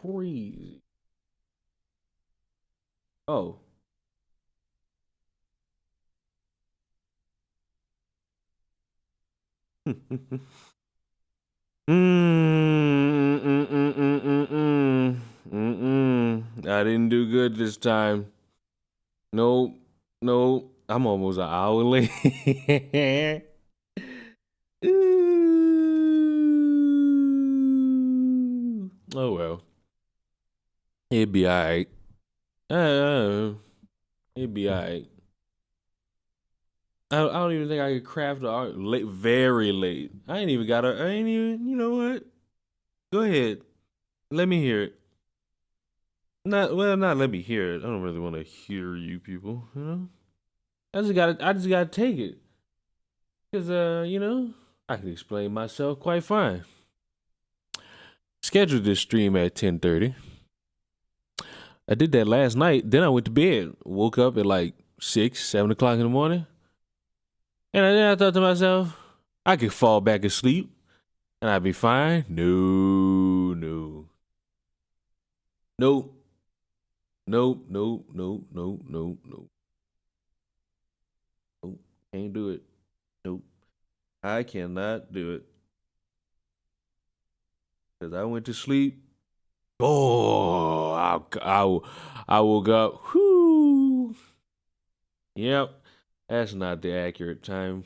crazy. Oh. I didn't do good this time. Nope. Nope. I'm almost an hour late. Ooh. Oh well. It'd be alright. It'd be alright. I don't even think I could craft the art late, very late. I ain't even got a. I ain't even. You know what? Go ahead. Let me hear it. Not let me hear it. I don't really want to hear you people. You know. I just gotta take it. Cause I can explain myself quite fine. Scheduled this stream at 10:30. I did that last night. Then I went to bed. Woke up at like 6, 7 o'clock in the morning. And then I thought to myself, I could fall back asleep and I'd be fine. No, no. Nope. Nope, nope, nope, nope, nope, nope. Nope. Can't do it. Nope. I cannot do it. Because I went to sleep. Oh, I woke up. Whoo. Yep. That's not the accurate time.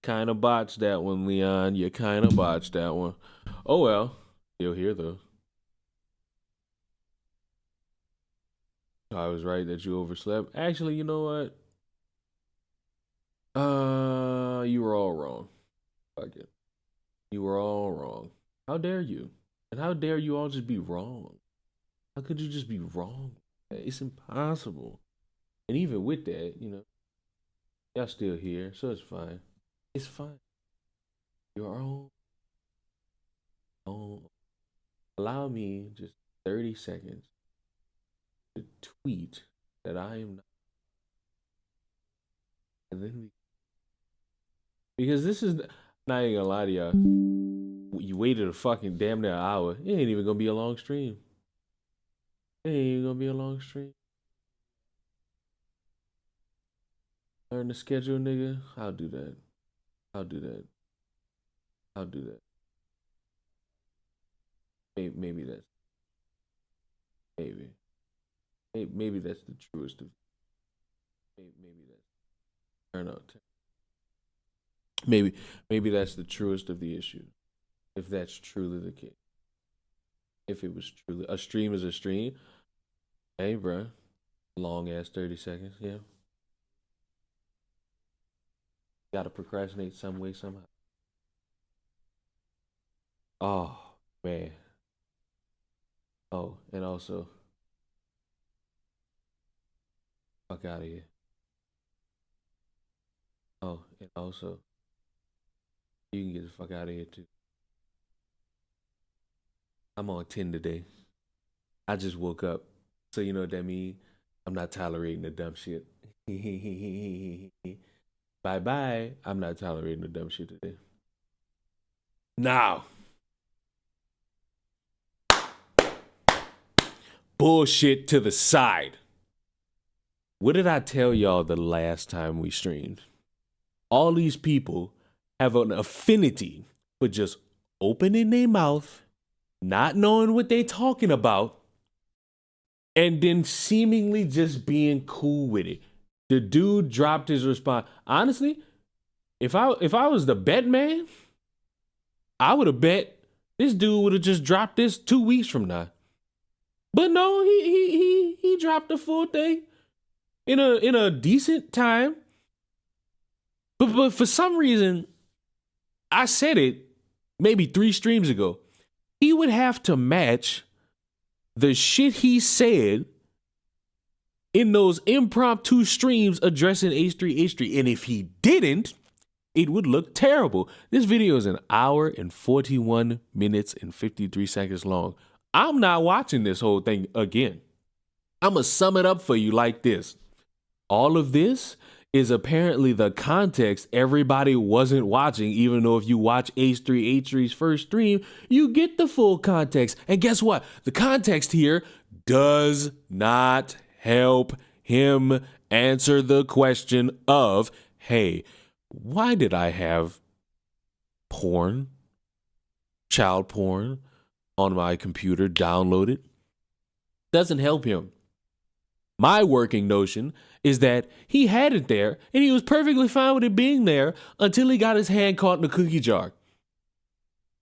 Kind of botched that one, Leon. You kind of botched that one. Oh well. Still here though. I was right that you overslept. Actually, you know what? You were all wrong. Fuck it. You were all wrong. How dare you? And how dare you all just be wrong? How could you just be wrong? It's impossible. And even with that, y'all still here, so it's fine. It's fine. You're all on. Allow me just 30 seconds to tweet that I am not. And then because this is not even gonna lie to y'all. You waited a fucking damn near hour. It ain't even gonna be a long stream. It ain't even gonna be a long stream. Learn the schedule, nigga. I'll do that. I'll do that. I'll do that. Maybe that's maybe. Maybe that's the truest of. Maybe that's turn out. Maybe that's the truest of the issues. If that's truly the case. If it was truly a stream is a stream. Hey, bro. Long ass 30 seconds. Yeah. Gotta procrastinate some way, somehow. Oh, man. Oh, and also, fuck out of here. Oh, and also, you can get the fuck out of here too. I'm on 10 today. I just woke up. So you know what that means? I'm not tolerating the dumb shit. Bye bye. I'm not tolerating the dumb shit today. Now, bullshit to the side. What did I tell y'all the last time we streamed? All these people have an affinity for just opening their mouth, not knowing what they talking about, and then seemingly just being cool with it. The dude dropped his response. Honestly, if I was the bet man, I would have bet this dude would have just dropped this 2 weeks from now. But no, he dropped the full thing in a decent time. But for some reason, I said it maybe 3 streams ago. He would have to match the shit he said in those impromptu streams addressing H3H3. And if he didn't, it would look terrible. This video is an hour and 41 minutes and 53 seconds long. I'm not watching this whole thing again. I'm going to sum it up for you like this. All of this is apparently the context everybody wasn't watching, even though if you watch H3's first stream, you get the full context. And guess what? The context here does not help him answer the question of, hey, why did I have porn, child porn, on my computer downloaded? Doesn't help him. My working notion is that he had it there and he was perfectly fine with it being there until he got his hand caught in the cookie jar.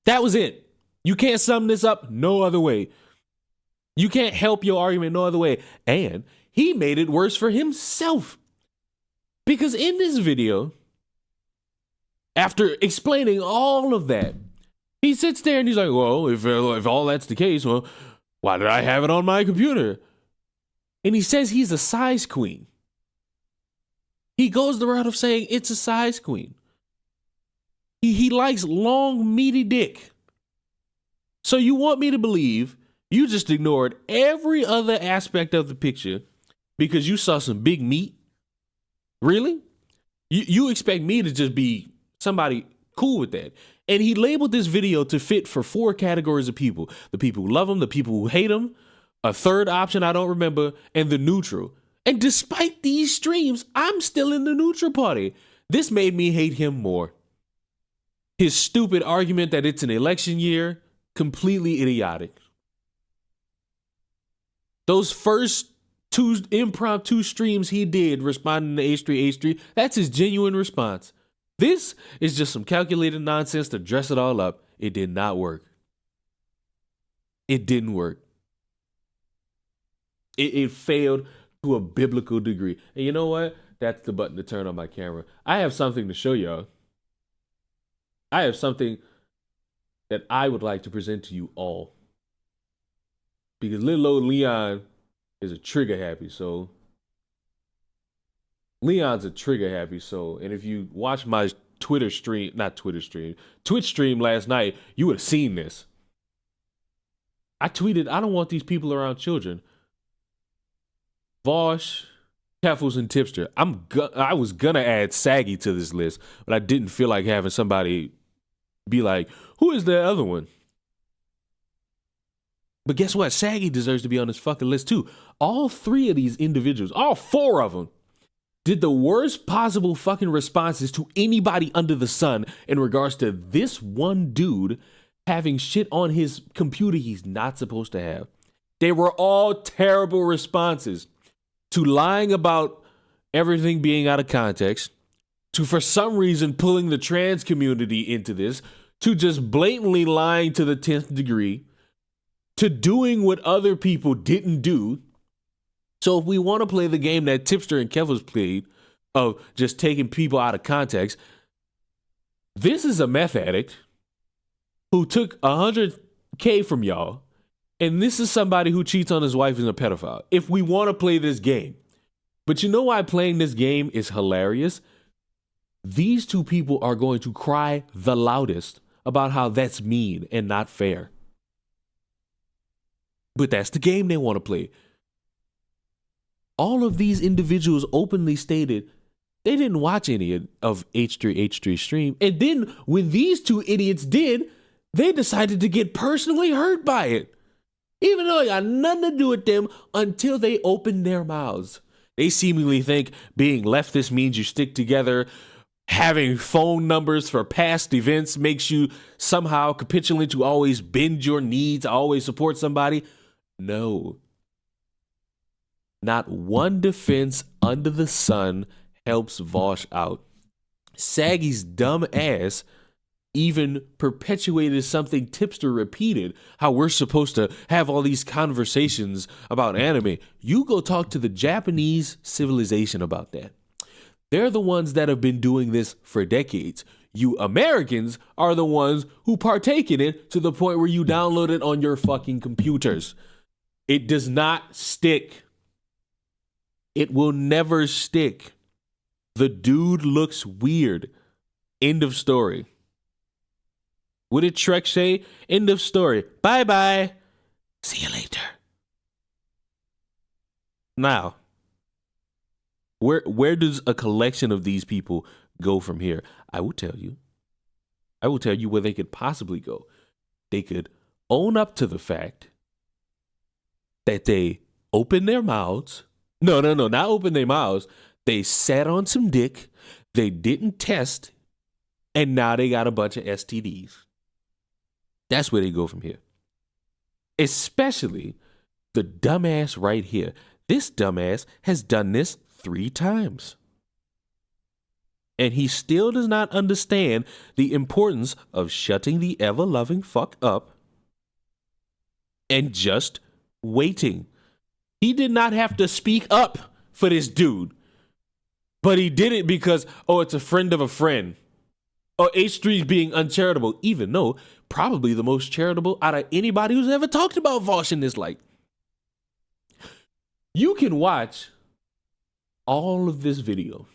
That was it. You can't sum this up no other way. You can't help your argument no other way. And he made it worse for himself. Because in this video, after explaining all of that, he sits there and he's like, well, if all that's the case, well, why did I have it on my computer? And he says he's a size queen. He goes the route of saying it's a size queen. He likes long, meaty dick. So you want me to believe you just ignored every other aspect of the picture because you saw some big meat? Really? You expect me to just be somebody cool with that? And he labeled this video to fit for 4 categories of people. The people who love him, the people who hate him, a third option I don't remember, and the neutral. And despite these streams, I'm still in the neutral party. This made me hate him more. His stupid argument that it's an election year, completely idiotic. Those first 2 impromptu streams he did responding to H3, that's his genuine response. This is just some calculated nonsense to dress it all up. It did not work. It didn't work. It failed to a biblical degree. And you know what? That's the button to turn on my camera. I have something to show y'all. I have something that I would like to present to you all. Because little old Leon is a trigger happy soul. Leon's a trigger happy soul. And if you watch my Twitch stream last night, you would have seen this. I tweeted, I don't want these people around children. Vaush, Keffels, and Tipster. I was gonna add Saggy to this list, but I didn't feel like having somebody be like, who is the other one? But guess what? Saggy deserves to be on this fucking list too. All 3 of these individuals, all 4 of them, did the worst possible fucking responses to anybody under the sun in regards to this one dude having shit on his computer he's not supposed to have. They were all terrible responses to lying about everything being out of context, to for some reason pulling the trans community into this, to just blatantly lying to the 10th degree, to doing what other people didn't do. So if we want to play the game that Tipster and Keffels played of just taking people out of context, this is a meth addict who took $100K from y'all, and this is somebody who cheats on his wife and a pedophile. If we want to play this game. But you know why playing this game is hilarious? These 2 people are going to cry the loudest about how that's mean and not fair. But that's the game they want to play. All of these individuals openly stated they didn't watch any of H3 stream. And then when these 2 idiots did, they decided to get personally hurt by it. Even though it got nothing to do with them until they opened their mouths. They seemingly think being leftist means you stick together. Having phone numbers for past events makes you somehow capitulate to always bend your knee to always support somebody. No. Not one defense under the sun helps Vaush out. Saggy's dumb ass even perpetuated something Tipster repeated, how we're supposed to have all these conversations about anime. You go talk to the Japanese civilization about that. They're the ones that have been doing this for decades. You Americans are the ones who partake in it to the point where you download it on your fucking computers. It does not stick. It will never stick. The dude looks weird. End of story. What did Shrek say? End of story. Bye-bye. See you later. Now, Where does a collection of these people go from here? I will tell you. I will tell you where they could possibly go. They could own up to the fact that they opened their mouths. No, not open their mouths. They sat on some dick. They didn't test. And now they got a bunch of STDs. That's where they go from here. Especially the dumbass right here. This dumbass has done this 3 times. And he still does not understand the importance of shutting the ever-loving fuck up and just waiting. He did not have to speak up for this dude. But he did it because, it's a friend of a friend. Or H3's being uncharitable, even though probably the most charitable out of anybody who's ever talked about Vaush in this light. You can watch all of this video.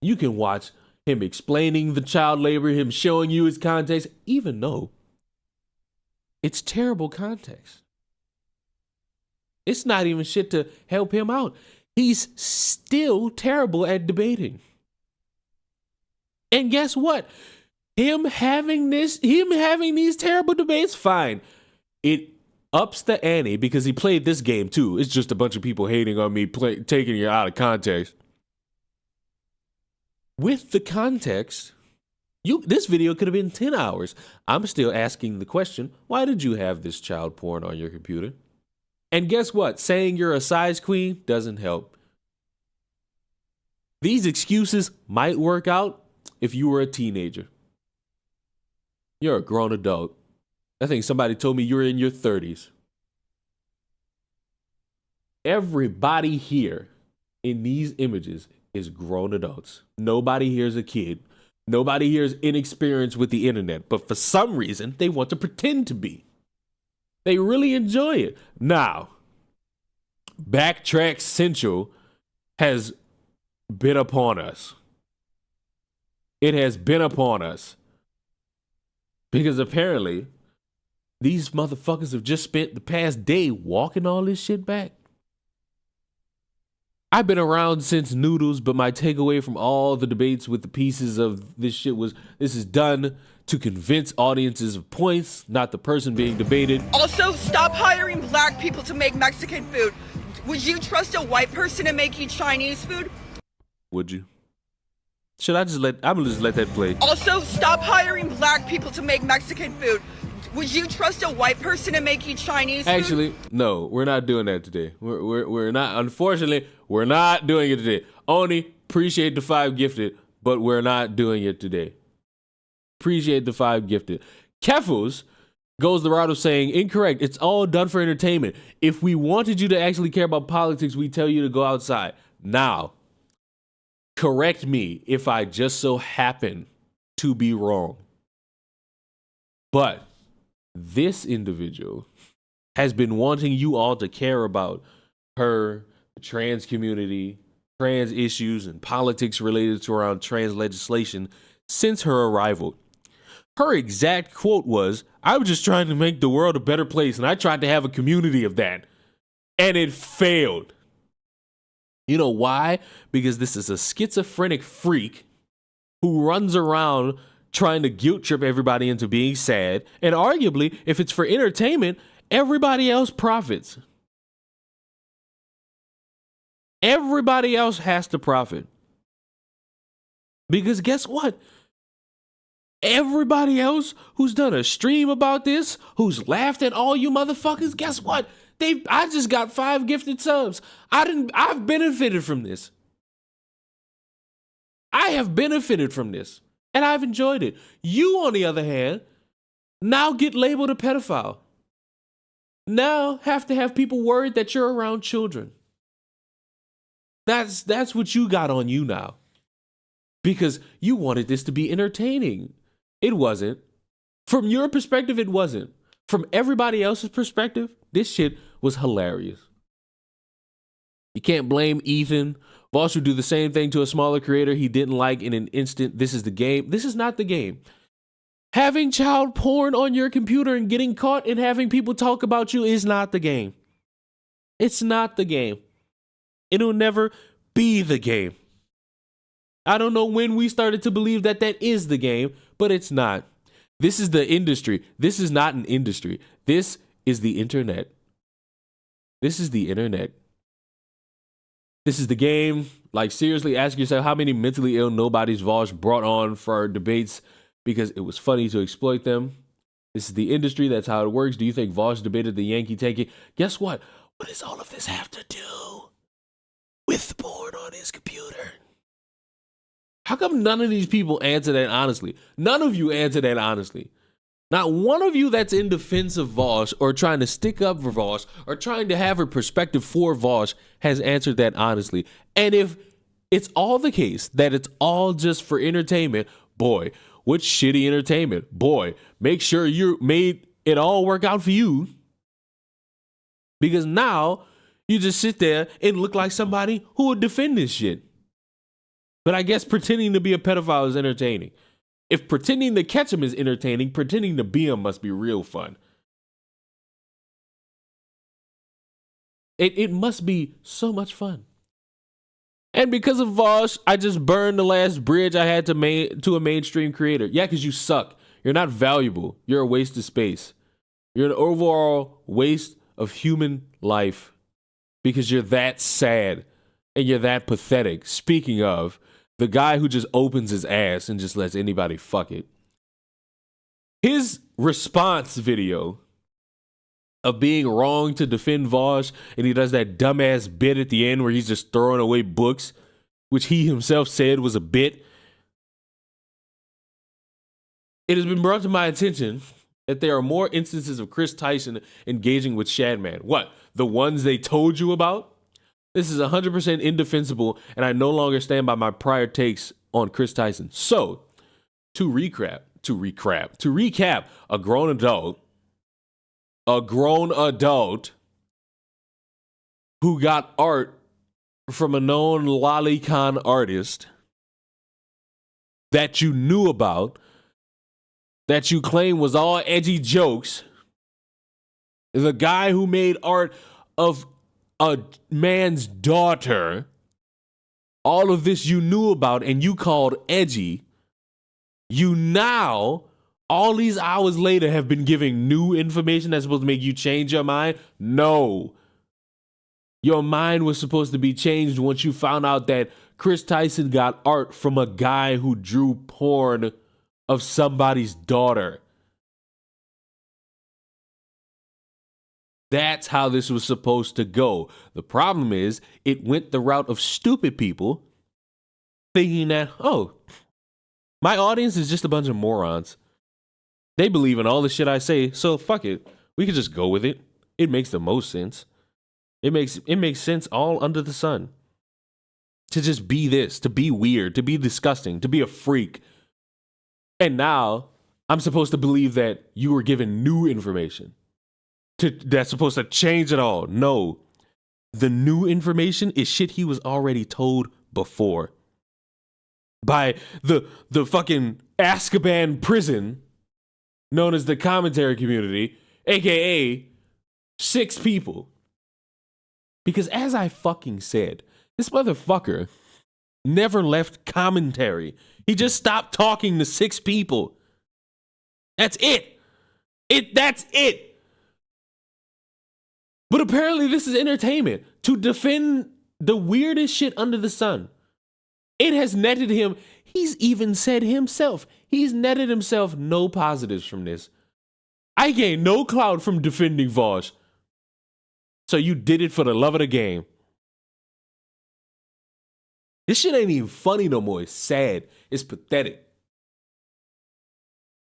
You can watch him explaining the child labor, him showing you his context, even though it's terrible context. It's not even shit to help him out. He's still terrible at debating. And guess what? Him having these terrible debates, fine. It ups the ante because he played this game too. It's just a bunch of people hating on me, taking it out of context. With the context, this video could have been 10 hours. I'm still asking the question, why did you have this child porn on your computer? And guess what? Saying you're a size queen doesn't help. These excuses might work out if you were a teenager. You're a grown adult. I think somebody told me you're in your 30s. Everybody here in these images is grown adults. Nobody here is a kid. Nobody here is inexperienced with the internet. But for some reason, they want to pretend to be. They really enjoy it. Now, Backtrack Central has been upon us. It has been upon us. Because apparently, these motherfuckers have just spent the past day walking all this shit back. I've been around since Noodles, but my takeaway from all the debates with the pieces of this shit was this is done to convince audiences of points, not the person being debated. Also, stop hiring black people to make Mexican food. Would you trust a white person to make you Chinese food? Would you? I'm gonna just let that play. Also, stop hiring black people to make Mexican food. Would you trust a white person to make you Chinese food? Actually, no, we're not doing that today. We're not, unfortunately, we're not doing it today. Oni, appreciate the 5 gifted, but we're not doing it today. Appreciate the 5 gifted. Keffels goes the route of saying, incorrect, it's all done for entertainment. If we wanted you to actually care about politics, we tell you to go outside. Now, correct me if I just so happen to be wrong. But this individual has been wanting you all to care about her, the trans community, trans issues, and politics related to around trans legislation since her arrival. Her exact quote was, I was just trying to make the world a better place, and I tried to have a community of that. And it failed. You know why? Because this is a schizophrenic freak who runs around trying to guilt trip everybody into being sad. And arguably, if it's for entertainment, everybody else profits. Everybody else has to profit. Because guess what? Everybody else who's done a stream about this, who's laughed at all you motherfuckers, guess what? I just got 5 gifted subs. I've benefited from this. I have benefited from this. And I've enjoyed it. You, on the other hand, now get labeled a pedophile. Now have to have people worried that you're around children. That's what you got on you now. Because you wanted this to be entertaining. It wasn't. From your perspective, it wasn't. From everybody else's perspective, this shit was hilarious. You can't blame Ethan. Vaush would do the same thing to a smaller creator he didn't like in an instant. This is the game. This is not the game. Having child porn on your computer and getting caught and having people talk about you is not the game. It's not the game. It'll never be the game. I don't know when we started to believe that that is the game, but it's not. This is the industry. This is not an industry. This is the internet. This is the internet. This is the game. Like, seriously, ask yourself how many mentally ill nobodies Vaush brought on for debates because it was funny to exploit them. This is the industry. That's how it works. Do you think Vaush debated the Yankee taking? Guess what? What does all of this have to do with porn on his computer? How come none of these people answer that honestly? None of you answer that honestly. Not one of you that's in defense of Vaush or trying to stick up for Vaush or trying to have a perspective for Vaush has answered that honestly. And if it's all the case that it's all just for entertainment, boy, what shitty entertainment. Boy, make sure you made it all work out for you. Because now you just sit there and look like somebody who would defend this shit. But I guess pretending to be a pedophile is entertaining. If pretending to catch him is entertaining, pretending to be him must be real fun. It must be so much fun. And because of Vaush, I just burned the last bridge I had to a mainstream creator. Yeah, because you suck. You're not valuable. You're a waste of space. You're an overall waste of human life because you're that sad and you're that pathetic. Speaking of, the guy who just opens his ass and just lets anybody fuck it. His response video of being wrong to defend Vaush, and he does that dumbass bit at the end where he's just throwing away books, which he himself said was a bit. It has been brought to my attention that there are more instances of Chris Tyson engaging with Shadman. What? The ones they told you about? This is 100% indefensible, and I no longer stand by my prior takes on Chris Tyson. So, to recap, a grown adult who got art from a known lolicon artist that you knew about, that you claim was all edgy jokes, the guy who made art of a man's daughter, all of this you knew about and you called edgy, you now, all these hours later, have been giving new information that's supposed to make you change your mind? No. Your mind was supposed to be changed once you found out that Chris Tyson got art from a guy who drew porn of somebody's daughter. That's how this was supposed to go. The problem is, it went the route of stupid people thinking that, oh, my audience is just a bunch of morons. They believe in all the shit I say, so fuck it. We could just go with it. It makes the most sense. It makes sense all under the sun. To just be this, to be weird, to be disgusting, to be a freak. And now, I'm supposed to believe that you were given new information. That's supposed to change it all. No. The new information is shit he was already told before. By the fucking Azkaban prison, known as the commentary community, aka 6 people. Because as I fucking said, this motherfucker never left commentary. He just stopped talking to 6 people. That's it. That's it. But apparently this is entertainment to defend the weirdest shit under the sun. It has netted him, he's even said himself, he's netted himself no positives from this. I gained no clout from defending Vaush. So you did it for the love of the game. This shit ain't even funny no more. It's sad. It's pathetic.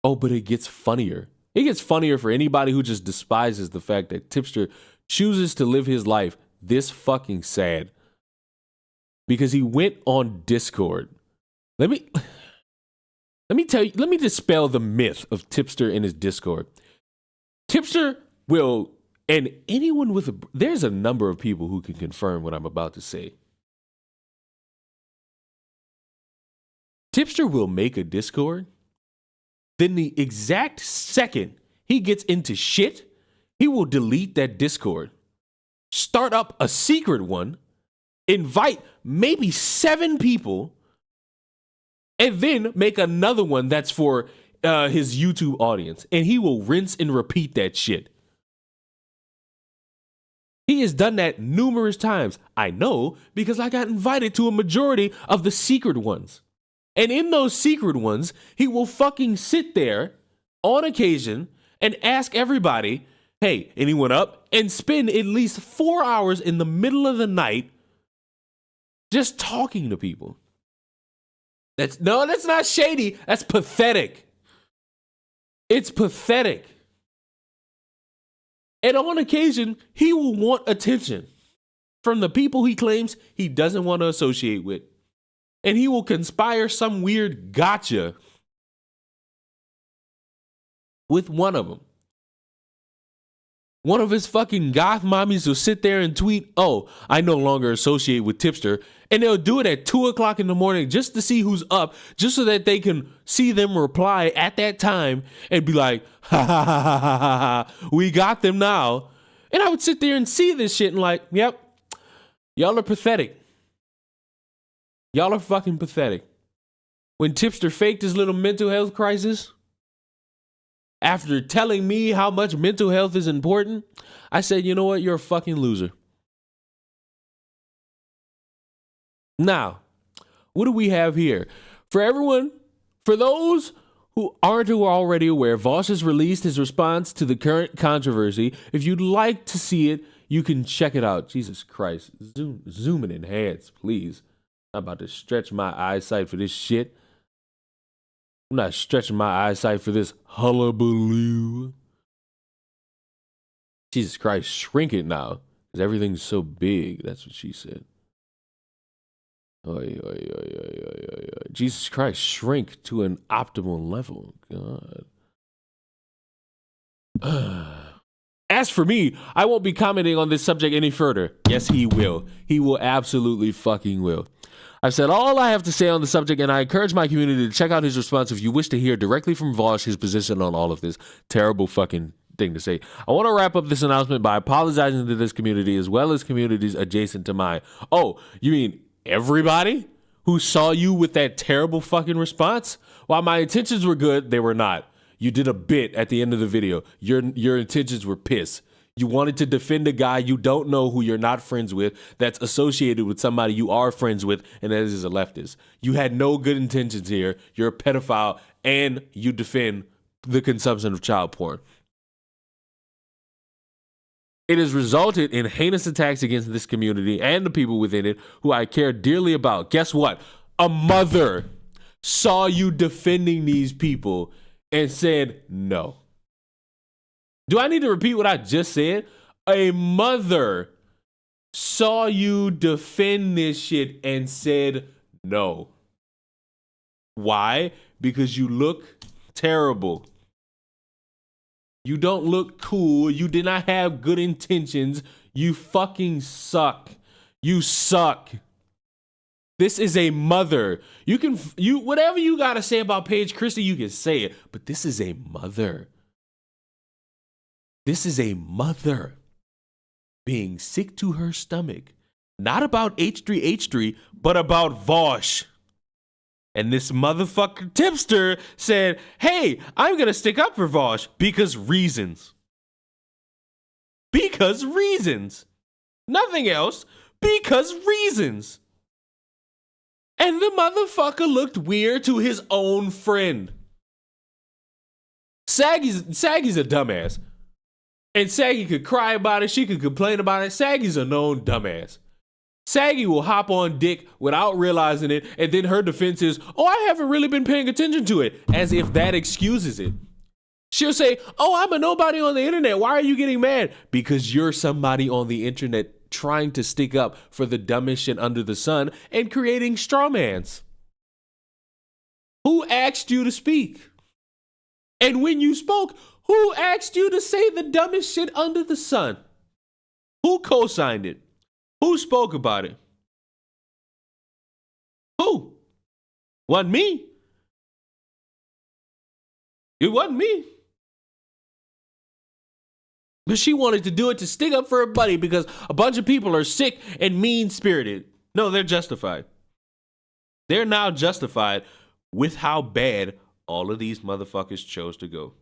Oh, but it gets funnier. It gets funnier for anybody who just despises the fact that Tipster chooses to live his life this fucking sad. Because he went on Discord. Let me tell you, let me dispel the myth of Tipster in his Discord. Tipster will, and anyone with there's a number of people who can confirm what I'm about to say. Tipster will make a Discord, then the exact second he gets into shit, he will delete that Discord, start up a secret one, invite maybe 7 people, and then make another one that's for his YouTube audience. And he will rinse and repeat that shit. He has done that numerous times. I know because I got invited to a majority of the secret ones. And in those secret ones, he will fucking sit there on occasion and ask everybody, hey, anyone up? And spend at least 4 hours in the middle of the night just talking to people. That's not shady. That's pathetic. It's pathetic. And on occasion, he will want attention from the people he claims he doesn't want to associate with. And he will conspire some weird gotcha with one of them. One of his fucking goth mommies will sit there and tweet, oh, I no longer associate with Tipster. And they'll do it at 2 o'clock in the morning just to see who's up, just so that they can see them reply at that time and be like, ha ha ha ha ha ha, we got them now. And I would sit there and see this shit and like, yep, y'all are pathetic. Y'all are fucking pathetic. When Tipster faked his little mental health crisis, after telling me how much mental health is important, I said, you know what? You're a fucking loser. Now, what do we have here? For those who aren't already aware, Vaush has released his response to the current controversy. If you'd like to see it, you can check it out. Jesus Christ. Zoom it in hands, please. I'm about to stretch my eyesight for this shit. I'm not stretching my eyesight for this hullabaloo. Jesus Christ, shrink it now. Because everything's so big. That's what she said. Oy, oy, oy, oy, oy, oy. Jesus Christ, shrink to an optimal level. God. As for me, I won't be commenting on this subject any further. Yes, he will. He will absolutely fucking will. I've said all I have to say on the subject, and I encourage my community to check out his response if you wish to hear directly from Vaush his position on all of this. Terrible fucking thing to say. I want to wrap up this announcement by apologizing to this community as well as communities adjacent to mine. Oh, you mean everybody who saw you with that terrible fucking response? While my intentions were good, they were not. You did a bit at the end of the video. Your intentions were piss. You wanted to defend a guy you don't know, who you're not friends with, that's associated with somebody you are friends with, and that is a leftist. You had no good intentions here. You're a pedophile, and you defend the consumption of child porn. It has resulted in heinous attacks against this community and the people within it who I care dearly about. Guess what? A mother saw you defending these people and said no. Do I need to repeat what I just said? A mother saw you defend this shit and said no. Why? Because you look terrible. You don't look cool. You did not have good intentions. You fucking suck. You suck. This is a mother. You whatever you gotta say about Paige Christie, you can say it. But this is a mother. This is a mother being sick to her stomach. Not about H3H3, but about Vaush. And this motherfucker Tipster said, hey, I'm going to stick up for Vaush because reasons. Because reasons. Nothing else. Because reasons. And the motherfucker looked weird to his own friend. Saggy's a dumbass. And Saggy could cry about it. She could complain about it. Saggy's a known dumbass. Saggy will hop on dick without realizing it, and then her defense is, oh, I haven't really been paying attention to it, as if that excuses it. She'll say, oh, I'm a nobody on the internet. Why are you getting mad? Because you're somebody on the internet trying to stick up for the dumbest shit under the sun and creating strawmans. Who asked you to speak? And when you spoke, who asked you to say the dumbest shit under the sun? Who co-signed it? Who spoke about it? Who? Wasn't me. It wasn't me. But she wanted to do it to stick up for her buddy because a bunch of people are sick and mean-spirited. No, they're justified. They're now justified with how bad all of these motherfuckers chose to go.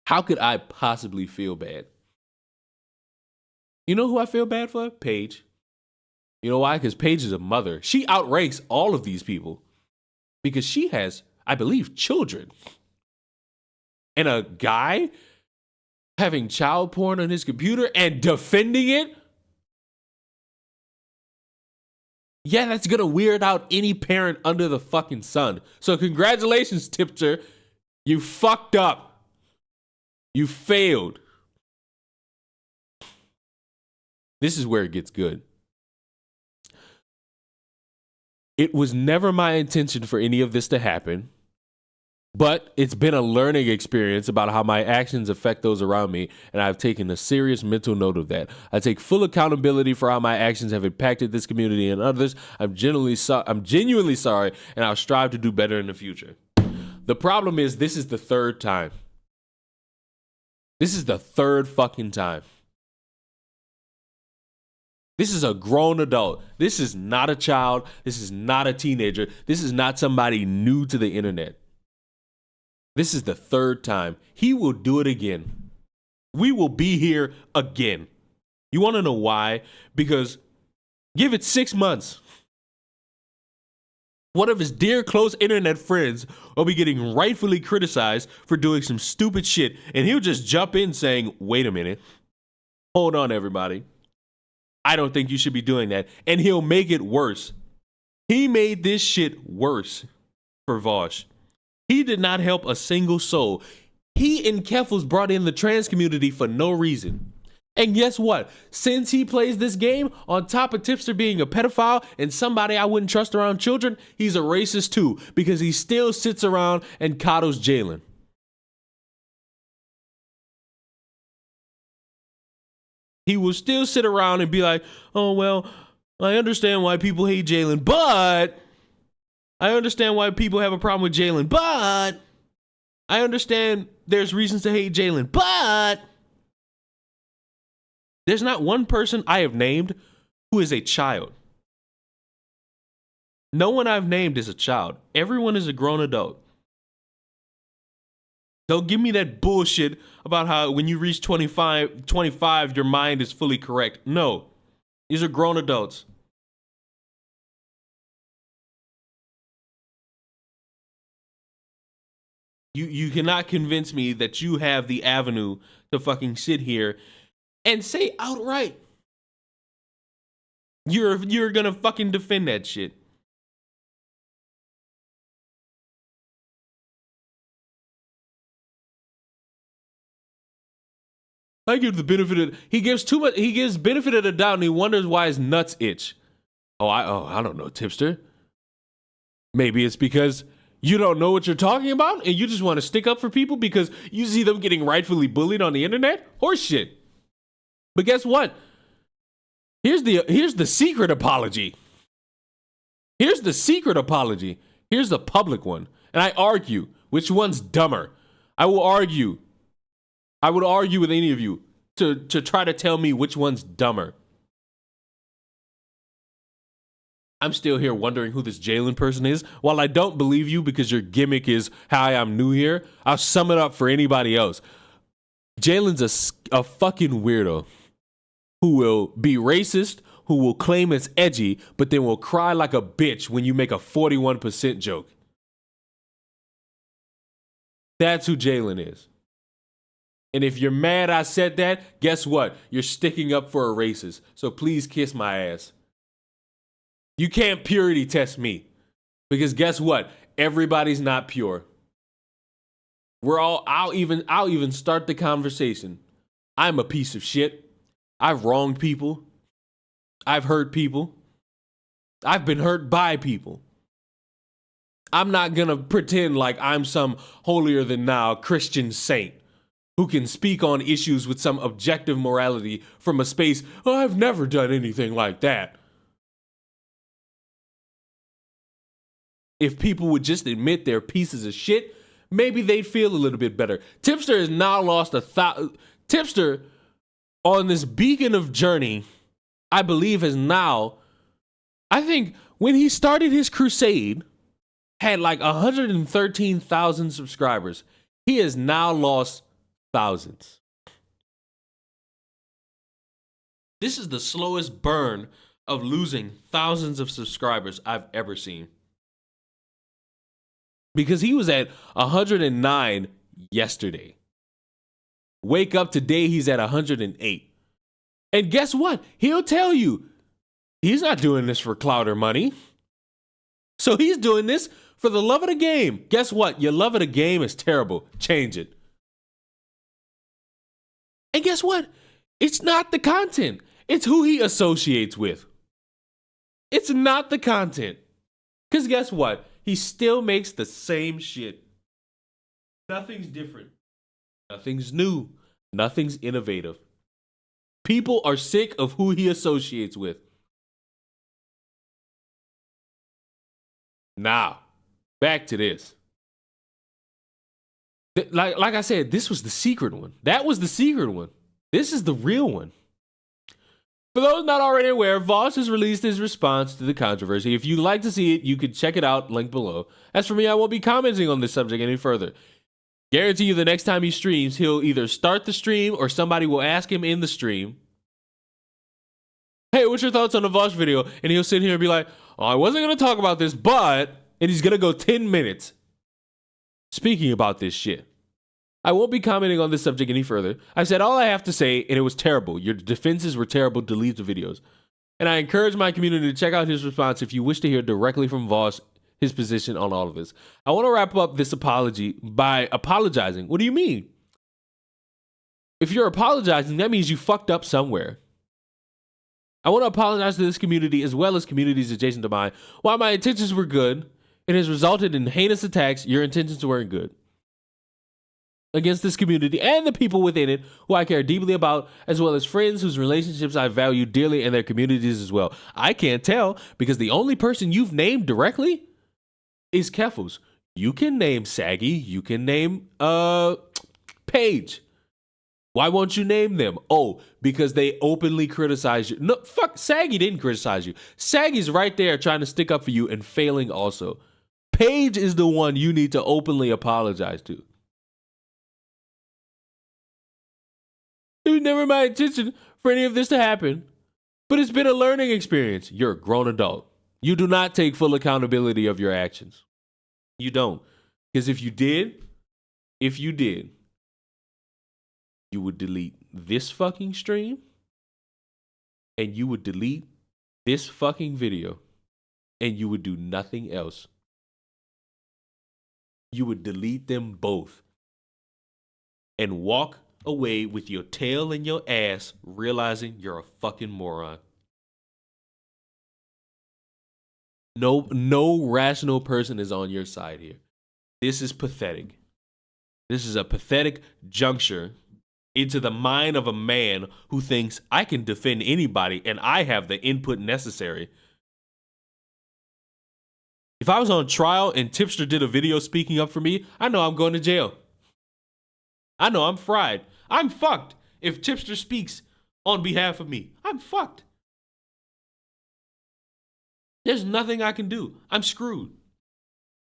How could I possibly feel bad? You know who I feel bad for? Paige. You know why? Because Paige is a mother. She outranks all of these people because she has, I believe, children. And a guy having child porn on his computer and defending it? Yeah, that's gonna weird out any parent under the fucking sun. So congratulations, Tipster. You fucked up. You failed. This is where it gets good. It was never my intention for any of this to happen, but it's been a learning experience about how my actions affect those around me, and I've taken a serious mental note of that. I take full accountability for how my actions have impacted this community and others. I'm genuinely sorry, and I'll strive to do better in the future. The problem is, this is the third time. This is the third fucking time. This is a grown adult. This is not a child. This is not a teenager. This is not somebody new to the internet. This is the third time. He will do it again. We will be here again. You want to know why? Because give it 6 months. One of his dear close internet friends will be getting rightfully criticized for doing some stupid shit, and he'll just jump in saying, wait a minute. Hold on, everybody. I don't think you should be doing that. And he'll make it worse. He made this shit worse for Vaush. He did not help a single soul. He and Keffels brought in the trans community for no reason. And guess what? Since he plays this game, on top of Tipster being a pedophile and somebody I wouldn't trust around children, he's a racist too, because he still sits around and coddles Jalen. He will still sit around and be like, oh, well, I understand why people hate Jalen, but I understand why people have a problem with Jalen, but I understand there's reasons to hate Jalen, but there's not one person I have named who is a child. No one I've named is a child. Everyone is a grown adult. Don't give me that bullshit about how when you reach 25, your mind is fully correct. No, these are grown adults. You cannot convince me that you have the avenue to fucking sit here and say outright you're gonna fucking defend that shit. I give the benefit of he gives benefit of the doubt and he wonders why his nuts itch. I don't know, Tipster. Maybe it's because you don't know what you're talking about and you just want to stick up for people because you see them getting rightfully bullied on the internet? Horse shit. But guess what? Here's the secret apology. Here's the secret apology. Here's the public one. And I argue which one's dumber. I would argue with any of you to try to tell me which one's dumber. I'm still here wondering who this Jalen person is. While I don't believe you because your gimmick is, hi, I'm new here, I'll sum it up for anybody else. Jalen's a fucking weirdo who will be racist, who will claim it's edgy, but then will cry like a bitch when you make a 41% joke. That's who Jalen is. And if you're mad I said that, guess what? You're sticking up for a racist. So please kiss my ass. You can't purity test me. Because guess what? Everybody's not pure. I'll even start the conversation. I'm a piece of shit. I've wronged people. I've hurt people. I've been hurt by people. I'm not gonna pretend like I'm some holier than thou Christian saint who can speak on issues with some objective morality from a space, oh, I've never done anything like that. If people would just admit they're pieces of shit, maybe they'd feel a little bit better. Tipster has now lost Tipster on this beacon of journey, I believe is now, I think when he started his crusade, had like 113,000 subscribers. He has now lost thousands. This is the slowest burn of losing thousands of subscribers I've ever seen. Because he was at 109 yesterday. Wake up today, he's at 108. And guess what? He'll tell you, he's not doing this for clout or money. So he's doing this for the love of the game. Guess what? Your love of the game is terrible. Change it. And guess what? It's not the content. It's who he associates with. It's not the content. Because guess what? He still makes the same shit. Nothing's different. Nothing's new. Nothing's innovative. People are sick of who he associates with. Now, back to this. Like I said, this was the secret one. That was the secret one. This is the real one. For those not already aware, Vaush has released his response to the controversy. If you'd like to see it, you can check it out, link below. As for me, I won't be commenting on this subject any further. Guarantee you the next time he streams, he'll either start the stream or somebody will ask him in the stream, hey, what's your thoughts on the Vaush video? And he'll sit here and be like, oh, I wasn't going to talk about this, but, and he's going to go 10 minutes speaking about this shit. I won't be commenting on this subject any further. I said all I have to say, and it was terrible. Your defenses were terrible. Delete the videos. And I encourage my community to check out his response if you wish to hear directly from Vaush his position on all of this. I want to wrap up this apology by apologizing. What do you mean? If you're apologizing, that means you fucked up somewhere. I want to apologize to this community as well as communities adjacent to mine. While my intentions were good, it has resulted in heinous attacks. Your intentions weren't good. Against this community and the people within it who I care deeply about, as well as friends whose relationships I value dearly and their communities as well. I can't tell because the only person you've named directly is Keffels. You can name Saggy. You can name Paige. Why won't you name them? Oh, because they openly criticize you. No, fuck, Saggy didn't criticize you. Saggy's right there trying to stick up for you and failing also. Paige is the one you need to openly apologize to. It was never my intention for any of this to happen, but it's been a learning experience. You're a grown adult. You do not take full accountability of your actions. You don't. Because if you did, you would delete this fucking stream and you would delete this fucking video and you would do nothing else. You would delete them both and walk away with your tail in your ass, realizing you're a fucking moron. No rational person is on your side here. This is pathetic. This is a pathetic juncture into the mind of a man who thinks I can defend anybody and I have the input necessary. If I was on trial and Tipster did a video speaking up for me, I know I'm going to jail. I know I'm fried. I'm fucked. If Tipster speaks on behalf of me, I'm fucked. There's nothing I can do. I'm screwed.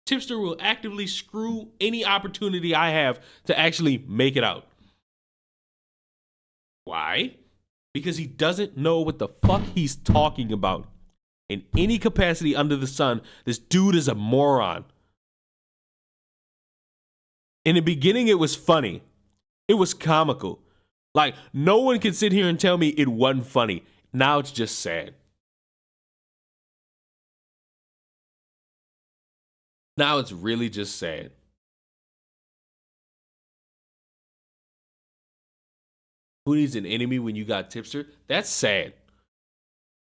Tipster will actively screw any opportunity I have to actually make it out. Why? Because he doesn't know what the fuck he's talking about. In any capacity under the sun, this dude is a moron. In the beginning, it was funny. It was comical. Like, no one can sit here and tell me it wasn't funny. Now it's just sad. Now it's really just sad. Who needs an enemy when you got Tipster? That's sad.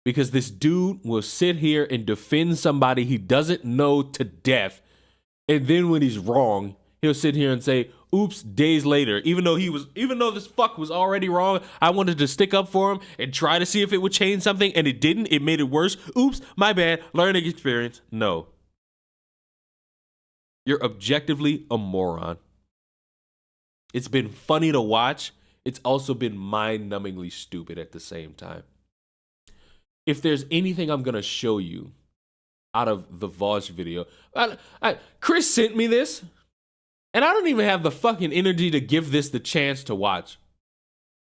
Because this dude will sit here and defend somebody he doesn't know to death. And then when he's wrong, he'll sit here and say, oops, days later, even though this fuck was already wrong, I wanted to stick up for him and try to see if it would change something, and it didn't. It made it worse. Oops, my bad. Learning experience. No. You're objectively a moron. It's been funny to watch. it's also been mind-numbingly stupid at the same time. If there's anything I'm going to show you out of the Vaush video, Chris sent me this, and I don't even have the fucking energy to give this the chance to watch.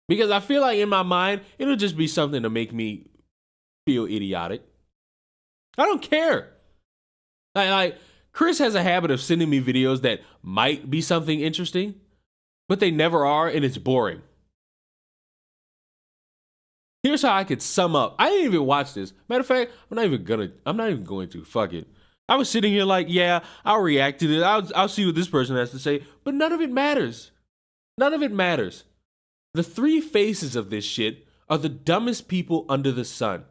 Because I feel like in my mind, it'll just be something to make me feel idiotic. I don't care. Like Chris has a habit of sending me videos that might be something interesting, but they never are, and it's boring. Here's how I could sum up. I didn't even watch this. Matter of fact, I'm not even going to. Fuck it. I was sitting here like, yeah, I'll react to this. I'll see what this person has to say, but none of it matters. None of it matters. The three faces of this shit are the dumbest people under the sun.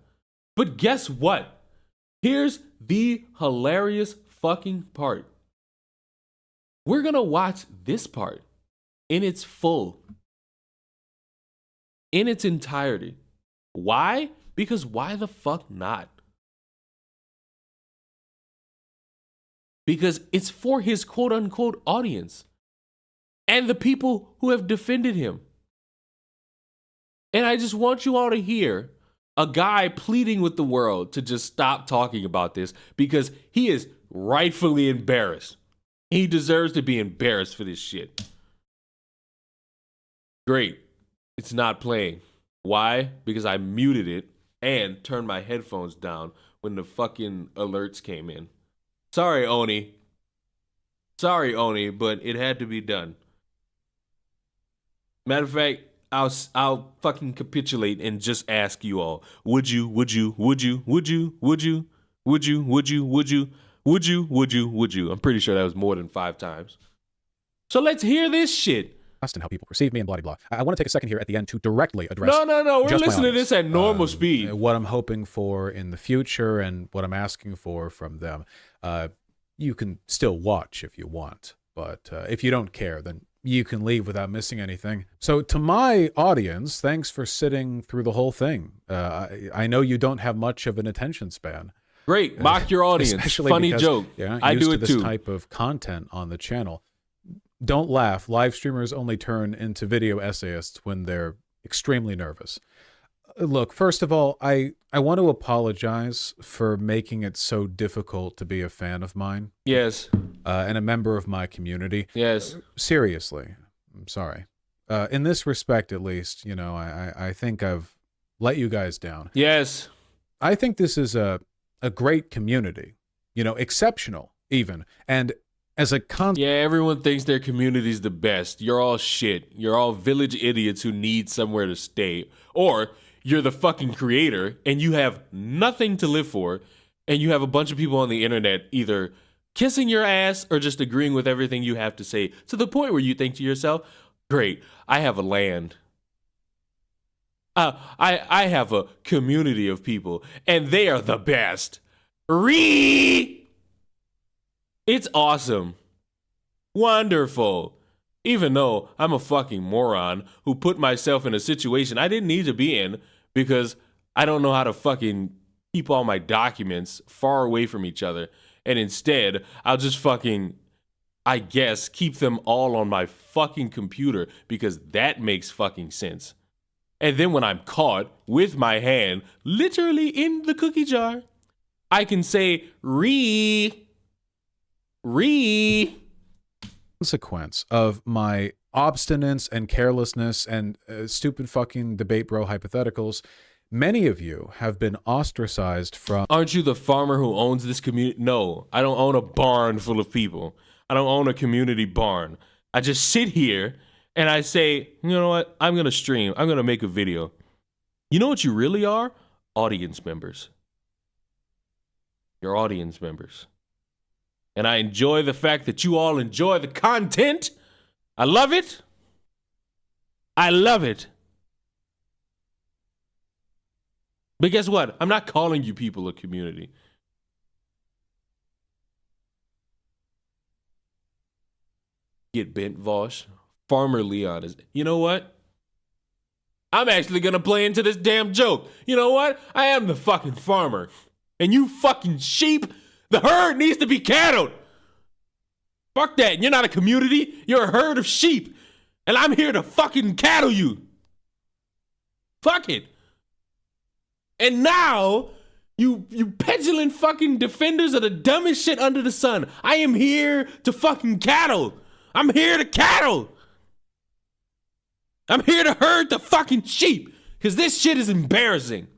But guess what? Here's the hilarious fucking part. We're gonna watch this part in its full, in its entirety. Why? Because why the fuck not? Because it's for his quote unquote audience and the people who have defended him. And I just want you all to hear a guy pleading with the world to just stop talking about this because he is rightfully embarrassed. He deserves to be embarrassed for this shit. Great. It's not playing. Why? Because I muted it and turned my headphones down when the fucking alerts came in. Sorry, Oni. Sorry, Oni, but it had to be done. Matter of fact, I'll fucking capitulate and just ask you all. Would you? I'm pretty sure that was more than 5 times. So let's hear this shit. And how people perceive me and blah, blah, blah. I want to take a second here at the end to directly address. No. We're listening to this at normal speed. What I'm hoping for in the future and what I'm asking for from them. You can still watch if you want, but if you don't care, then you can leave without missing anything. So to my audience, thanks for sitting through the whole thing. I know you don't have much of an attention span. Great, mock your audience. Funny because, joke. Yeah, I do it this too. Type of content on the channel. Don't laugh. Live streamers only turn into video essayists when they're extremely nervous. Look, first of all, I want to apologize for making it so difficult to be a fan of mine. Yes. And a member of my community. Yes. Seriously, I'm sorry. In this respect, at least, you know, I think I've let you guys down. Yes. I think this is a great community, you know, exceptional even. And as a yeah, everyone thinks their community's the best. You're all shit. You're all village idiots who need somewhere to stay. Or you're the fucking creator and you have nothing to live for, and you have a bunch of people on the internet either kissing your ass or just agreeing with everything you have to say, to the point where you think to yourself, great, I have a land. I have a community of people and they are the best. It's awesome. Wonderful. Even though I'm a fucking moron who put myself in a situation I didn't need to be in because I don't know how to fucking keep all my documents far away from each other. And instead, I'll just fucking, I guess, keep them all on my fucking computer because that makes fucking sense. And then when I'm caught with my hand literally in the cookie jar, I can say, consequence of my obstinance and carelessness and stupid fucking debate bro hypotheticals, many of you have been ostracized from... Aren't you the farmer who owns this community? No, I don't own a barn full of people. I don't own a community barn. I just sit here and I say, you know what? I'm going to stream. I'm going to make a video. You know what you really are? Audience members. You're audience members. And I enjoy the fact that you all enjoy the content. I love it. I love it. But guess what? I'm not calling you people a community. Get bent, Vaush. Farmer Leon is... You know what? I'm actually going to play into this damn joke. You know what? I am the fucking farmer. And you fucking sheep... The herd needs to be cattled. Fuck that. You're not a community. You're a herd of sheep. And I'm here to fucking cattle you. Fuck it. And now, you petulant fucking defenders of the dumbest shit under the sun. I am here to fucking cattle. I'm here to cattle. I'm here to herd the fucking sheep. Because this shit is embarrassing.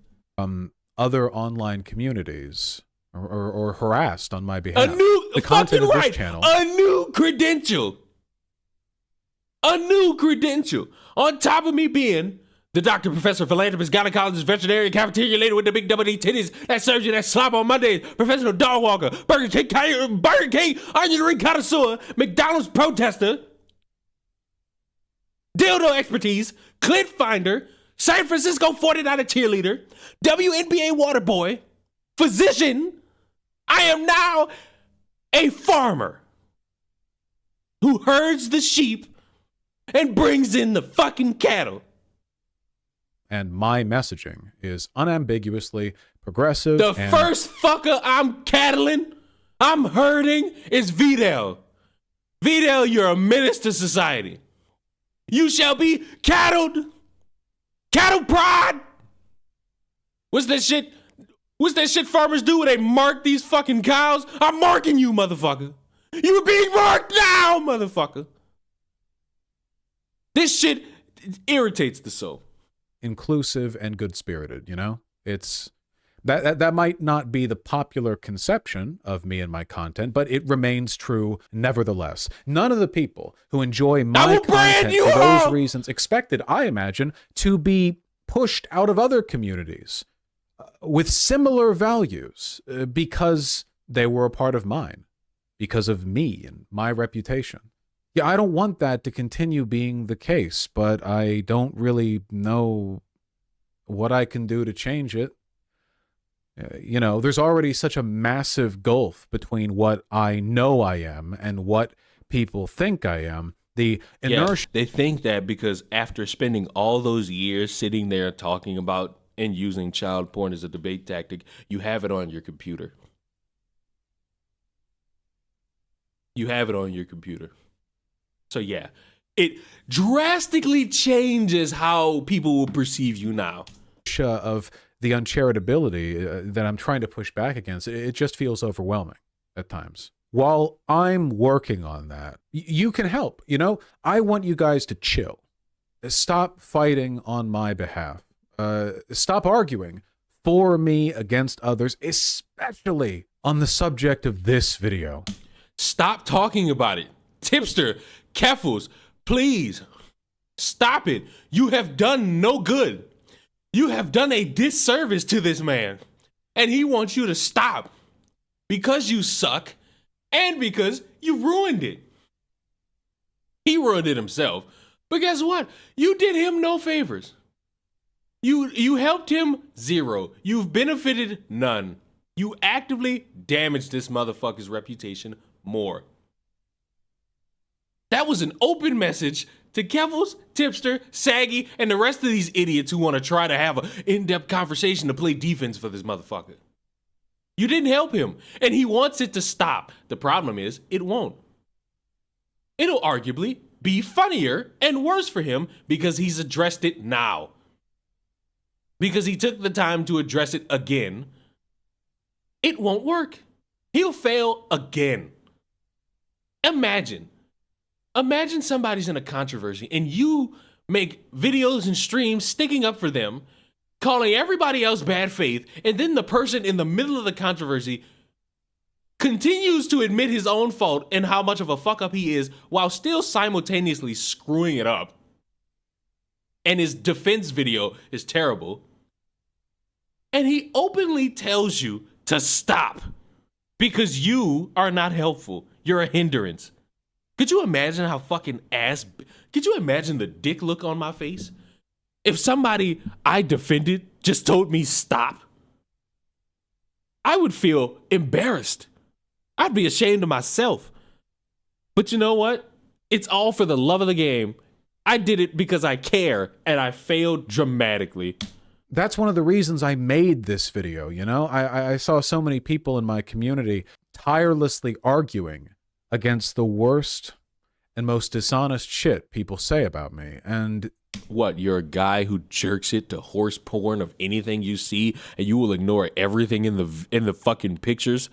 Other online communities or harassed on my behalf. A new the content of this right. channel. A new credential. A new credential. On top of me being the doctor, professor, philanthropist, gynecologist, veterinarian, cafeteria lady with the big double D titties that serves you that slop on Mondays, professional dog walker, Burger King, onion ring connoisseur, McDonald's protester, dildo expertise, clit finder, San Francisco 49er cheerleader, WNBA water boy, physician. I am now a farmer who herds the sheep and brings in the fucking cattle. And my messaging is unambiguously progressive. The first fucker I'm cattling, I'm herding, is Vidal. Vidal, you're a menace to society. You shall be cattled. Cattle prod. What's that shit farmers do when they mark these fucking cows? I'm marking you, motherfucker. You're being marked now, motherfucker. This shit irritates the soul. Inclusive and good-spirited, you know? It's that might not be the popular conception of me and my content, but it remains true nevertheless. None of the people who enjoy my content for those reasons expected, I imagine, to be pushed out of other communities with similar values because they were a part of mine, because of me and my reputation. Yeah, I don't want that to continue being the case, but I don't really know what I can do to change it. You know, there's already such a massive gulf between what I know I am and what people think I am. The inertia. Yeah, they think that because after spending all those years sitting there talking about and using child porn as a debate tactic, you have it on your computer. You have it on your computer. So yeah, it drastically changes how people will perceive you now. Of the uncharitability that I'm trying to push back against, it just feels overwhelming at times. While I'm working on that, you can help. You know, I want you guys to chill. Stop fighting on my behalf. Stop arguing for me against others, especially on the subject of this video. Stop talking about it. Tipster, Keffels, please stop it. You have done no good. You have done a disservice to this man, and he wants you to stop because you suck and because you ruined it. He ruined it himself, but guess what? You did him no favors. You helped him zero. You've benefited none. You actively damaged this motherfucker's reputation more. That was an open message to Keffels, Tipster, Saggy, and the rest of these idiots who want to try to have an in-depth conversation to play defense for this motherfucker. You didn't help him, and he wants it to stop. The problem is, it won't. It'll arguably be funnier and worse for him because he's addressed it now. Because he took the time to address it again. It won't work. He'll fail again. Imagine somebody's in a controversy and you make videos and streams sticking up for them, calling everybody else bad faith, and then the person in the middle of the controversy continues to admit his own fault and how much of a fuck up he is while still simultaneously screwing it up. And his defense video is terrible. And he openly tells you to stop because you are not helpful. You're a hindrance. Could you imagine how fucking could you imagine the dick look on my face? If somebody I defended just told me stop, I would feel embarrassed. I'd be ashamed of myself. But you know what? It's all for the love of the game. I did it because I care, and I failed dramatically. That's one of the reasons I made this video, you know? I saw so many people in my community tirelessly arguing against the worst and most dishonest shit people say about me. And What, you're a guy who jerks it to horse porn of anything you see, and you will ignore everything in the fucking pictures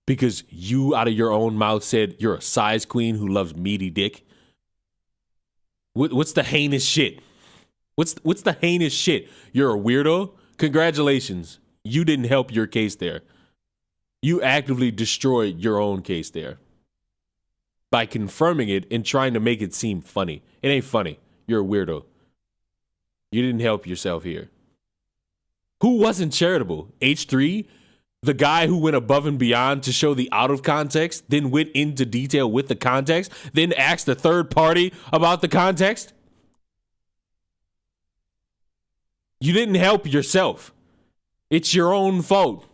because you out of your own mouth said you're a size queen who loves meaty dick? What's the heinous shit? What's the heinous shit? You're a weirdo? Congratulations. You didn't help your case there. You actively destroyed your own case there by confirming it and trying to make it seem funny. It ain't funny. You're a weirdo. You didn't help yourself here. Who wasn't charitable? H3? The guy who went above and beyond to show the out of context, then went into detail with the context, then asked the third party about the context? You didn't help yourself. It's your own fault.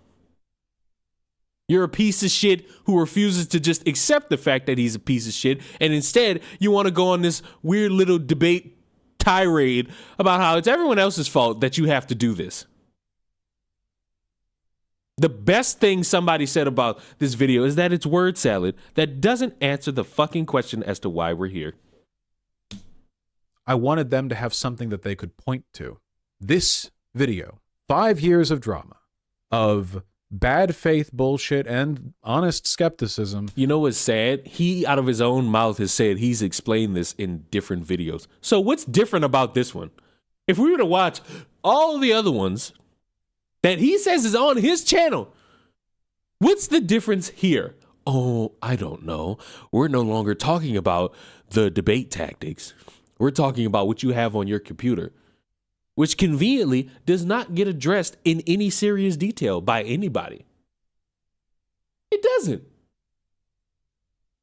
You're a piece of shit who refuses to just accept the fact that he's a piece of shit, and instead you want to go on this weird little debate tirade about how it's everyone else's fault that you have to do this. The best thing somebody said about this video is that it's word salad that doesn't answer the fucking question as to why we're here. I wanted them to have something that they could point to. This video, 5 years of drama, of bad faith bullshit and honest skepticism. You know what's sad? He, out of his own mouth, has said he's explained this in different videos. So what's different about this one? If we were to watch all the other ones that he says is on his channel, what's the difference here? Oh, I don't know. We're no longer talking about the debate tactics. We're talking about what you have on your computer, which conveniently does not get addressed in any serious detail by anybody. It doesn't.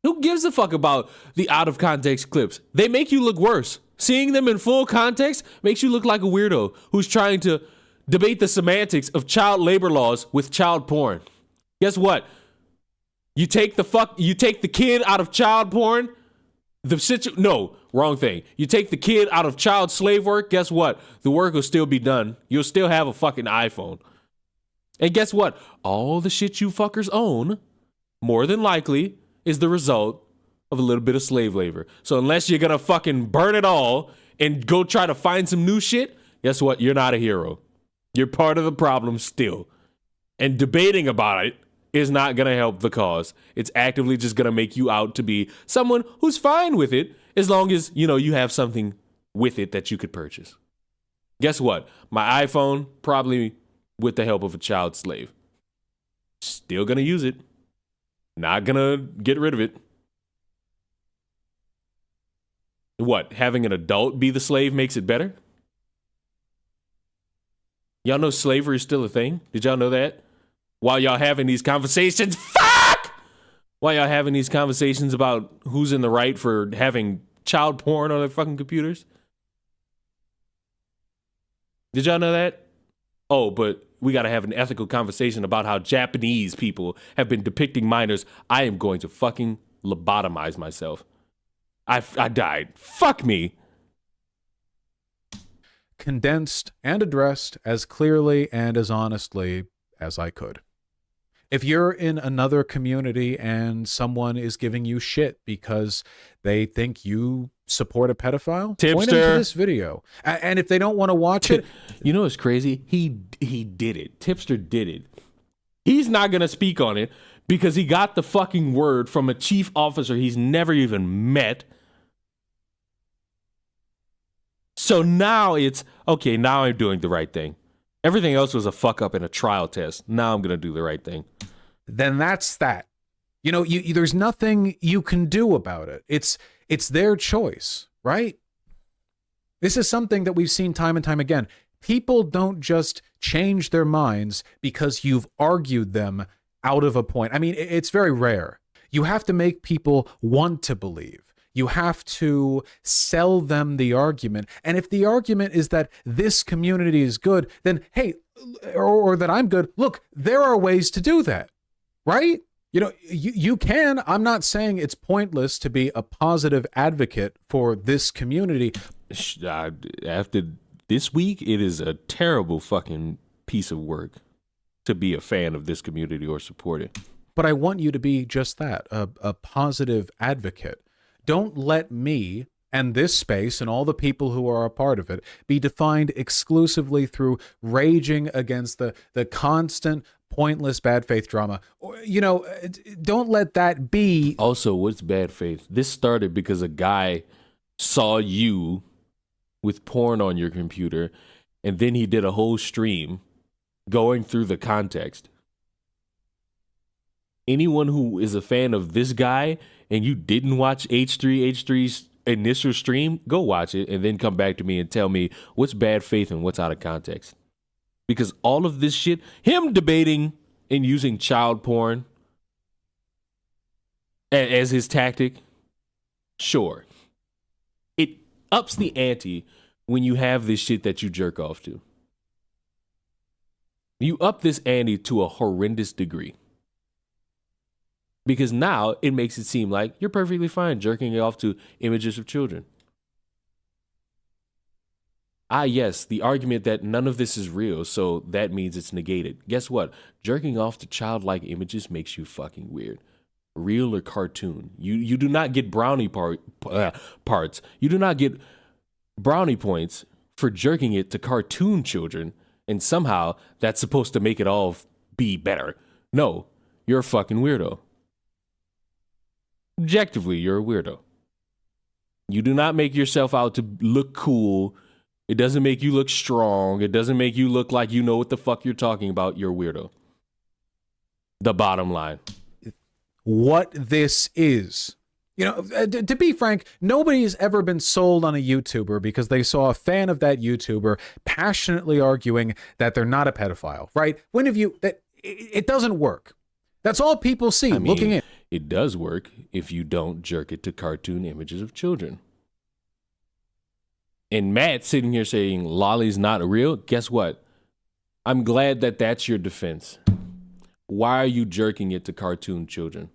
Who gives a fuck about the out of context clips? They make you look worse. Seeing them in full context makes you look like a weirdo who's trying to debate the semantics of child labor laws with child porn. Guess what? You take the kid out of child porn. No, wrong thing. You take the kid out of child slave work, guess what? The work will still be done. You'll still have a fucking iPhone. And guess what? All the shit you fuckers own, more than likely, is the result of a little bit of slave labor. So unless you're gonna fucking burn it all and go try to find some new shit, guess what? You're not a hero. You're part of the problem still. And debating about it is not going to help the cause. It's actively just going to make you out to be someone who's fine with it as long as, you have something with it that you could purchase. Guess what? My iPhone, probably with the help of a child slave. Still going to use it. Not going to get rid of it. What? Having an adult be the slave makes it better? Y'all know slavery is still a thing? Did y'all know that? While y'all having these conversations, While y'all having these conversations about who's in the right for having child porn on their fucking computers? Did y'all know that? Oh, but we gotta have an ethical conversation about how Japanese people have been depicting minors. I am going to fucking lobotomize myself. I died. Fuck me. Condensed and addressed as clearly and as honestly as I could. If you're in another community and someone is giving you shit because they think you support a pedophile, point them to this video. And if they don't want to watch it... You know what's crazy? He did it. Tipster did it. He's not going to speak on it because he got the fucking word from a chief officer he's never even met. So now it's, okay, now I'm doing the right thing. Everything else was a fuck up in a trial test. Now I'm going to do the right thing. Then that's that. There's nothing you can do about it. It's their choice, right? This is something that we've seen time and time again. People don't just change their minds because you've argued them out of a point. I mean, it's very rare. You have to make people want to believe. You have to sell them the argument. And if the argument is that this community is good, then, hey, or that I'm good, look, there are ways to do that, right? You can. I'm not saying it's pointless to be a positive advocate for this community. After this week, it is a terrible fucking piece of work to be a fan of this community or support it. But I want you to be just that, a positive advocate. Don't let me and this space and all the people who are a part of it be defined exclusively through raging against the constant, pointless bad faith drama. Or, don't let that be. Also, what's bad faith? This started because a guy saw you with porn on your computer, and then he did a whole stream going through the context. Anyone who is a fan of this guy and you didn't watch H3's initial stream, go watch it and then come back to me and tell me what's bad faith and what's out of context. Because all of this shit, him debating and using child porn as his tactic, sure. It ups the ante when you have this shit that you jerk off to. You up this ante to a horrendous degree. Because now it makes it seem like you're perfectly fine jerking off to images of children. Yes, the argument that none of this is real, so that means it's negated. Guess what? Jerking off to childlike images makes you fucking weird. Real or cartoon. You do not get brownie parts. You do not get brownie points for jerking it to cartoon children, and somehow that's supposed to make it all be better. No, you're a fucking weirdo. Objectively, you're a weirdo. You do not make yourself out to look cool. It doesn't make you look strong. It doesn't make you look like you know what the fuck you're talking about. You're a weirdo. The bottom line. What this is. To be frank, nobody's ever been sold on a YouTuber because they saw a fan of that YouTuber passionately arguing that they're not a pedophile, right? When have you... It doesn't work. That's all people see looking in. It does work if you don't jerk it to cartoon images of children. And Matt sitting here saying Loli's not real, guess what? I'm glad that that's your defense. Why are you jerking it to cartoon children?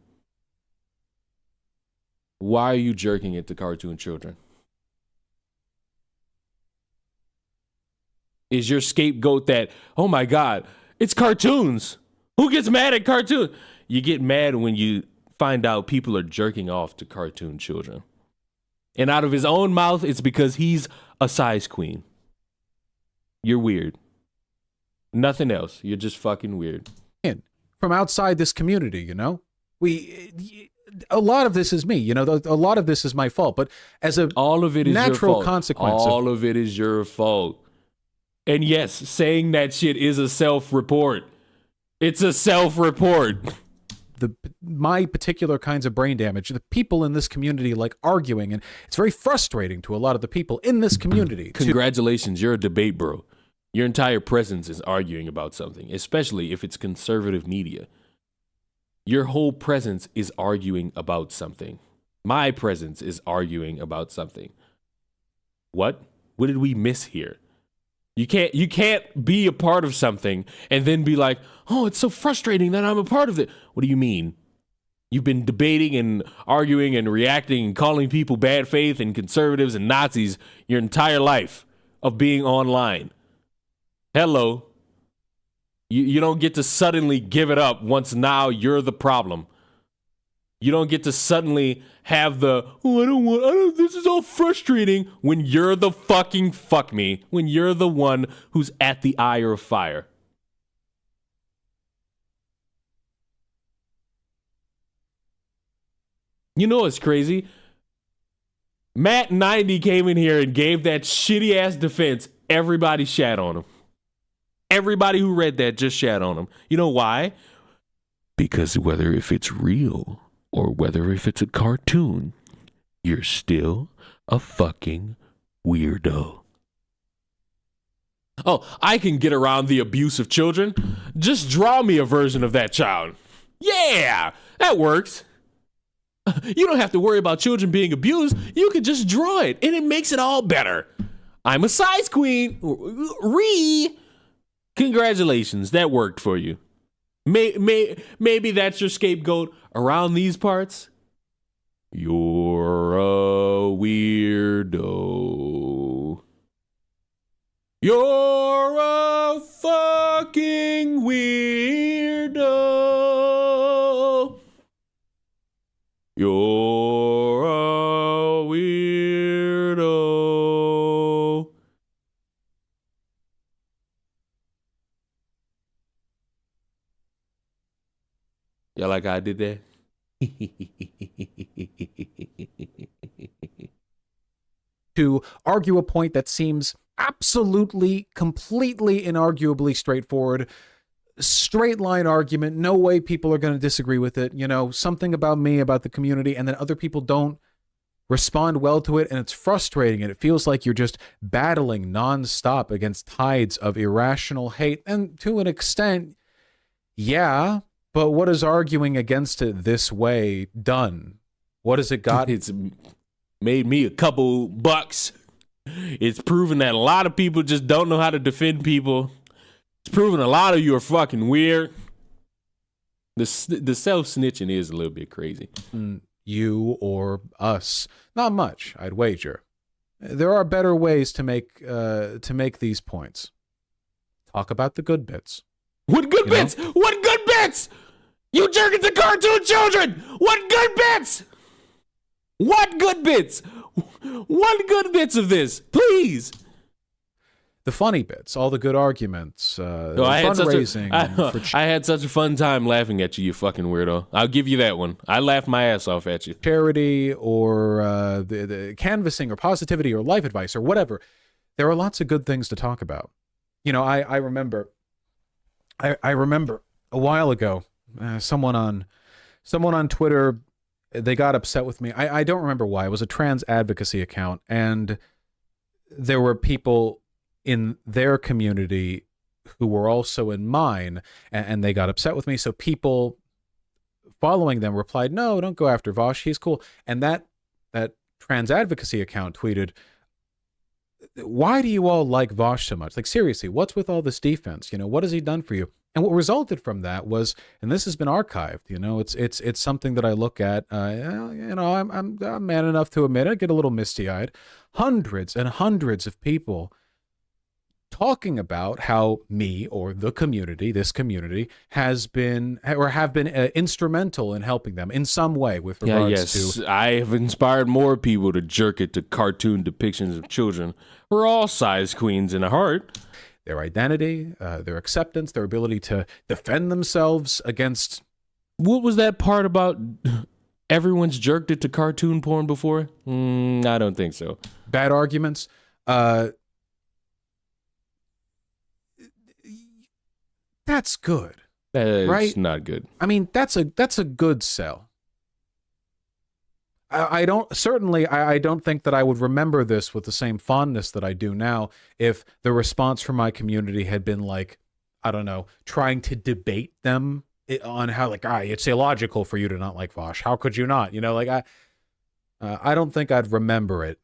Why are you jerking it to cartoon children? Is your scapegoat that, oh my God, it's cartoons? Who gets mad at cartoons? You get mad when you find out people are jerking off to cartoon children. And out of his own mouth, it's because he's a size queen. You're weird. Nothing else. You're just fucking weird. From outside this community, a lot of this is me, a lot of this is my fault, but as a all of it is natural your fault. consequence. All of it is your fault. And yes, saying that shit is a self-report. It's a self-report. My particular kinds of brain damage, the people in this community like arguing, and it's very frustrating to a lot of the people in this community. Congratulations, you're a debate bro. Your entire presence is arguing about something, especially if it's conservative media. Your whole presence is arguing about something. My presence is arguing about something. What? What did we miss here? You can't be a part of something and then be like, oh, it's so frustrating that I'm a part of it. What do you mean? You've been debating and arguing and reacting and calling people bad faith and conservatives and Nazis your entire life of being online. Hello. You don't get to suddenly give it up once now you're the problem. You don't get to suddenly have the, this is all frustrating when you're the fucking fuck me, when you're the one who's at the eye of fire. You know what's crazy? Matt 90 came in here and gave that shitty ass defense. Everybody shat on him. Everybody who read that just shat on him. You know why? Because whether if it's real or whether if it's a cartoon, you're still a fucking weirdo. Oh, I can get around the abuse of children. Just draw me a version of that child. Yeah, that works. You don't have to worry about children being abused. You can just draw it, and it makes it all better. I'm a size queen. Congratulations, that worked for you. Maybe that's your scapegoat around these parts. You're a weirdo. You're a fucking weirdo. You're a Yeah, like I did that. To argue a point that seems absolutely, completely, inarguably straightforward, straight line argument, no way people are going to disagree with it, you know, something about me, about the community, and then other people don't respond well to it, and it's frustrating, and it feels like you're just battling nonstop against tides of irrational hate. And to an extent, yeah, but what is arguing against it this way done? What has it got? It's made me a couple bucks. It's proven that a lot of people just don't know how to defend people. It's proven a lot of you are fucking weird. The self-snitching is a little bit crazy. You or us? Not much, I'd wager. There are better ways to make these points. Talk about the good bits. What good bits? What good bits? You jerking to cartoon children! What good bits? What good bits? What good bits of this? Please. The funny bits, all the good arguments, I fundraising. I had such a fun time laughing at you, you fucking weirdo. I'll give you that one. I laughed my ass off at you. Charity or the canvassing or positivity or life advice or whatever. There are lots of good things to talk about. You know, I remember a while ago, someone on Twitter, they got upset with me. I don't remember why. It was a trans advocacy account, and there were people in their community who were also in mine, and they got upset with me. So people following them replied, "No, don't go after Vaush. He's cool." And that trans advocacy account tweeted, "Why do you all like Vaush so much? Like, seriously, what's with all this defense? You know, what has he done for you?" And what resulted from that was, and this has been archived, you know, it's something that I look at, you know, I'm man enough to admit I get a little misty-eyed. Hundreds and hundreds of people talking about how me or the community, this community, have been instrumental in helping them in some way with regards to. I have inspired more people to jerk it to cartoon depictions of children. We're all size queens in a heart. Their identity, their acceptance, their ability to defend themselves against. What was that part about? Everyone's jerked it to cartoon porn before? I don't think so. Bad arguments. That's good. Right? It's not good. I mean, that's a good sell. I don't think that I would remember this with the same fondness that I do now if the response from my community had been like, I don't know, trying to debate them on how, like, it's illogical for you to not like Vaush. How could you not? You know, like, I don't think I'd remember it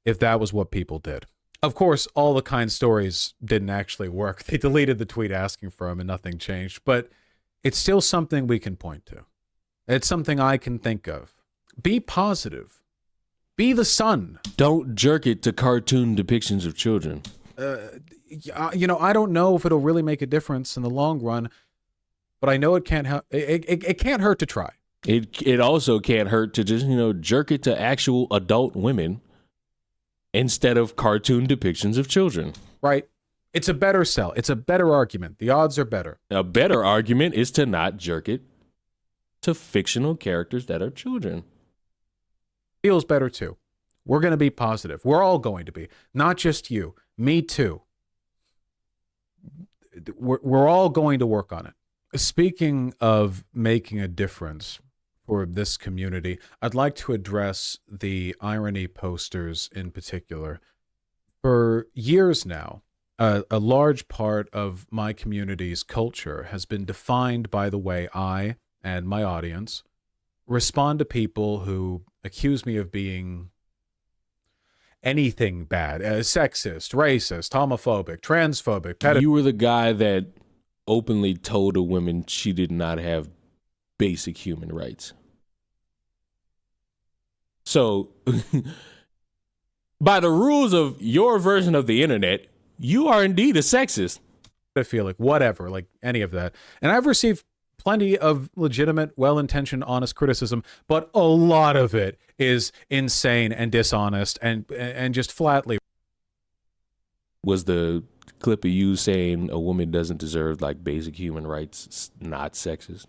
if that was what people did. Of course, all the kind stories didn't actually work. They deleted the tweet asking for them and nothing changed, but it's still something we can point to. It's something I can think of. Be positive. Be the sun. Don't jerk it to cartoon depictions of children. You know, I don't know if it'll really make a difference in the long run, but I know it can't help. It can't hurt to try. It also can't hurt to just, you know, jerk it to actual adult women instead of cartoon depictions of children. Right. It's a better sell. It's a better argument. The odds are better. A better argument is to not jerk it to fictional characters that are children. Feels better too. We're going to be positive. We're all going to be. Not just you. Me too. We're all going to work on it. Speaking of making a difference for this community, I'd like to address the irony posters in particular. For years now, a large part of my community's culture has been defined by the way I and my audience respond to people who accuse me of being anything bad, sexist, racist, homophobic, transphobic, pedophile. You were the guy that openly told a woman she did not have basic human rights. So, by the rules of your version of the internet, you are indeed a sexist. I feel like whatever, like any of that. And I've received plenty of legitimate, well-intentioned, honest criticism, but a lot of it is insane and dishonest and just flatly. Was the clip of you saying a woman doesn't deserve like basic human rights not sexist?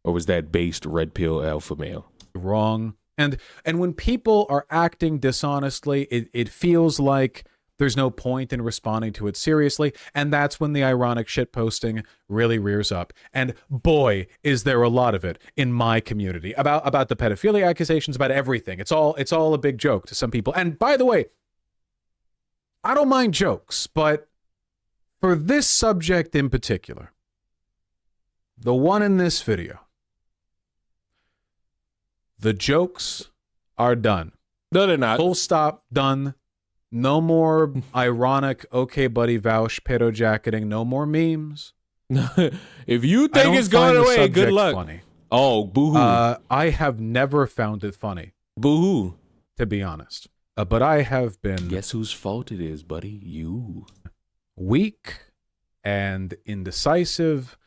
Or was that based red pill alpha male? Wrong. And when people are acting dishonestly, it feels like there's no point in responding to it seriously, and that's when the ironic shitposting really rears up. And boy, is there a lot of it in my community about the pedophilia accusations, about everything. It's all a big joke to some people. And by the way, I don't mind jokes, but for this subject in particular, the one in this video, the jokes are done. No, they're not. Full stop, done. No more ironic, okay, buddy, Vaush, pedo jacketing. No more memes. If you think it's going away, good luck. Funny. Oh, boo-hoo. I have never found it funny. Boo-hoo. To be honest. But I have been... Guess whose fault it is, buddy? You. Weak and indecisive,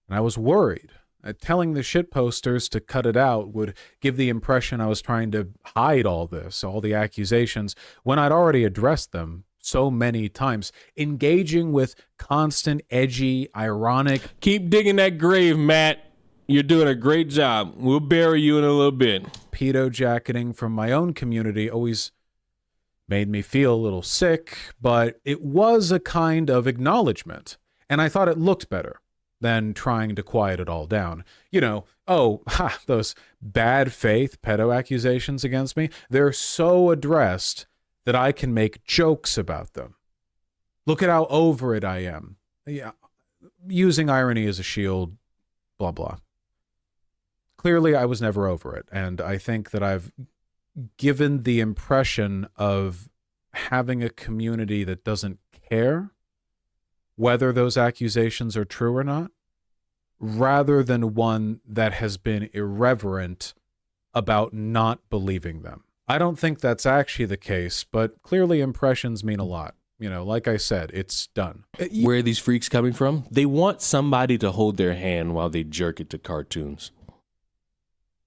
and I was worried. Telling the shit posters to cut it out would give the impression I was trying to hide all this, all the accusations, when I'd already addressed them so many times. Engaging with constant, edgy, ironic... Keep digging that grave, Matt. You're doing a great job. We'll bury you in a little bit. Pedo jacketing from my own community always made me feel a little sick, but it was a kind of acknowledgement, and I thought it looked better than trying to quiet it all down. You know, those bad faith pedo accusations against me, they're so addressed that I can make jokes about them. Look at how over it I am. Yeah, using irony as a shield, blah, blah. Clearly, I was never over it, and I think that I've given the impression of having a community that doesn't care whether those accusations are true or not, rather than one that has been irreverent about not believing them. I don't think that's actually the case, but clearly impressions mean a lot. You know, like I said, it's done. Where are these freaks coming from? They want somebody to hold their hand while they jerk it to cartoons.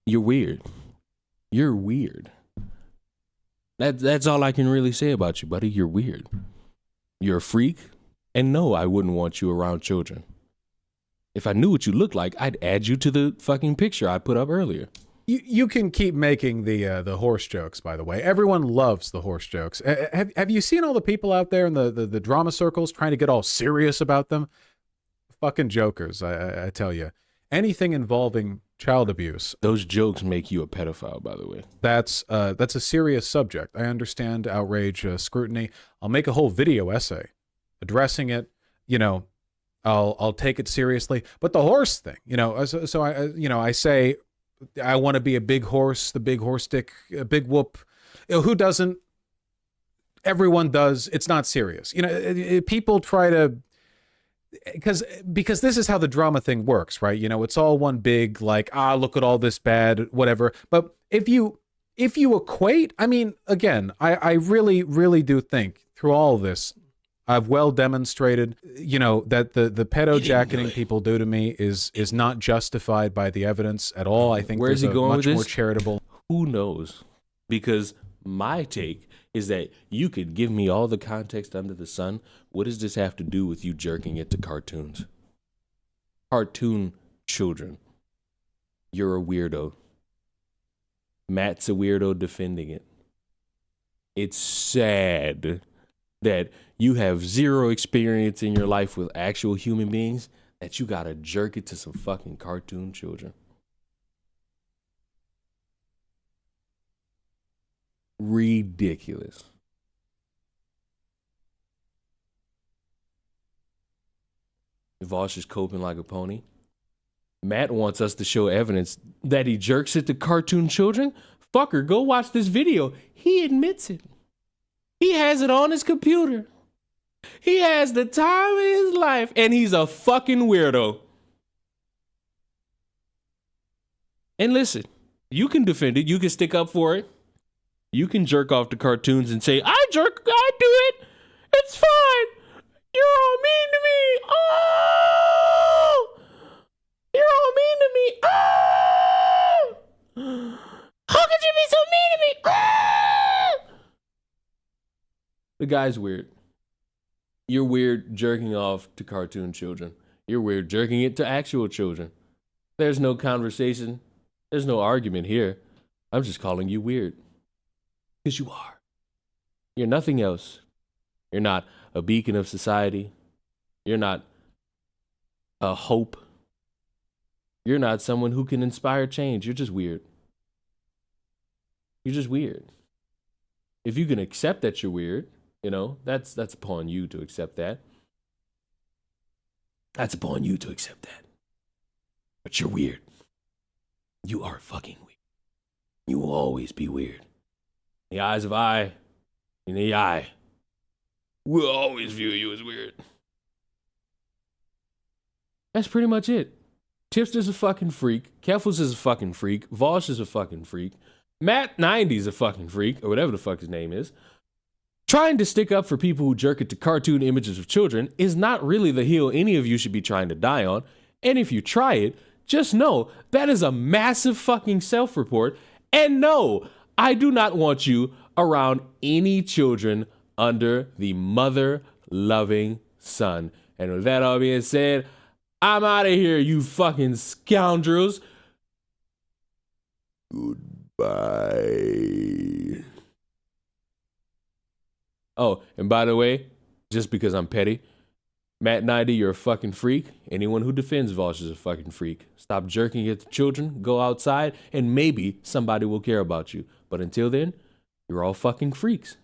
You're weird. You're weird. That's all I can really say about you, buddy. You're weird. You're a freak. And no, I wouldn't want you around children. If I knew what you looked like, I'd add you to the fucking picture I put up earlier. You can keep making the horse jokes, by the way. Everyone loves the horse jokes. Have you seen all the people out there in the drama circles trying to get all serious about them? Fucking jokers, I tell you. Anything involving child abuse. Those jokes make you a pedophile, by the way. That's a serious subject. I understand outrage, scrutiny. I'll make a whole video essay addressing it. You know, I'll take it seriously. But the horse thing, you know, so I say I want to be a big horse, the big horse stick, a big whoop. You know, who doesn't? Everyone does. It's not serious. You know, people try to, because this is how the drama thing works, right? You know, it's all one big, like, look at all this bad, whatever. But if you equate, I mean, again, I really, really do think through all of this, I've well demonstrated, you know, that the pedo jacketing people do to me is not justified by the evidence at all. I think Where's he going much with more this? charitable. Who knows? Because my take is that you could give me all the context under the sun. What does this have to do with you jerking it to cartoons? Cartoon children. You're a weirdo. Matt's a weirdo defending it. It's sad that you have zero experience in your life with actual human beings, that you gotta jerk it to some fucking cartoon children. Ridiculous. Vaush is coping like a pony. Matt wants us to show evidence that he jerks it to cartoon children. Fucker, go watch this video. He admits it. He has it on his computer. He has the time of his life, and he's a fucking weirdo. And listen, you can defend it. You can stick up for it. You can jerk off to cartoons and say, I do it. It's fine. You're all mean to me. Oh! You're all mean to me. Oh! How could you be so mean to me? Oh! The guy's weird. You're weird jerking off to cartoon children. You're weird jerking it to actual children. There's no conversation. There's no argument here. I'm just calling you weird. Because you are. You're nothing else. You're not a beacon of society. You're not a hope. You're not someone who can inspire change. You're just weird. You're just weird. If you can accept that you're weird, you know, that's upon you to accept that. That's upon you to accept that. But you're weird. You are fucking weird. You will always be weird. In the eyes of I, in the eye, we'll always view you as weird. That's pretty much it. Tipster's a fucking freak. Keffels is a fucking freak. Vaush is a fucking freak. Matt 90's a fucking freak, or whatever the fuck his name is. Trying to stick up for people who jerk it to cartoon images of children is not really the hill any of you should be trying to die on. And if you try it, just know that is a massive fucking self-report. And no, I do not want you around any children under the mother-loving sun. And with that all being said, I'm out of here, you fucking scoundrels. Goodbye. Oh, and by the way, just because I'm petty, Matt 90, you're a fucking freak. Anyone who defends Vaush is a fucking freak. Stop jerking at the children, go outside, and maybe somebody will care about you. But until then, you're all fucking freaks.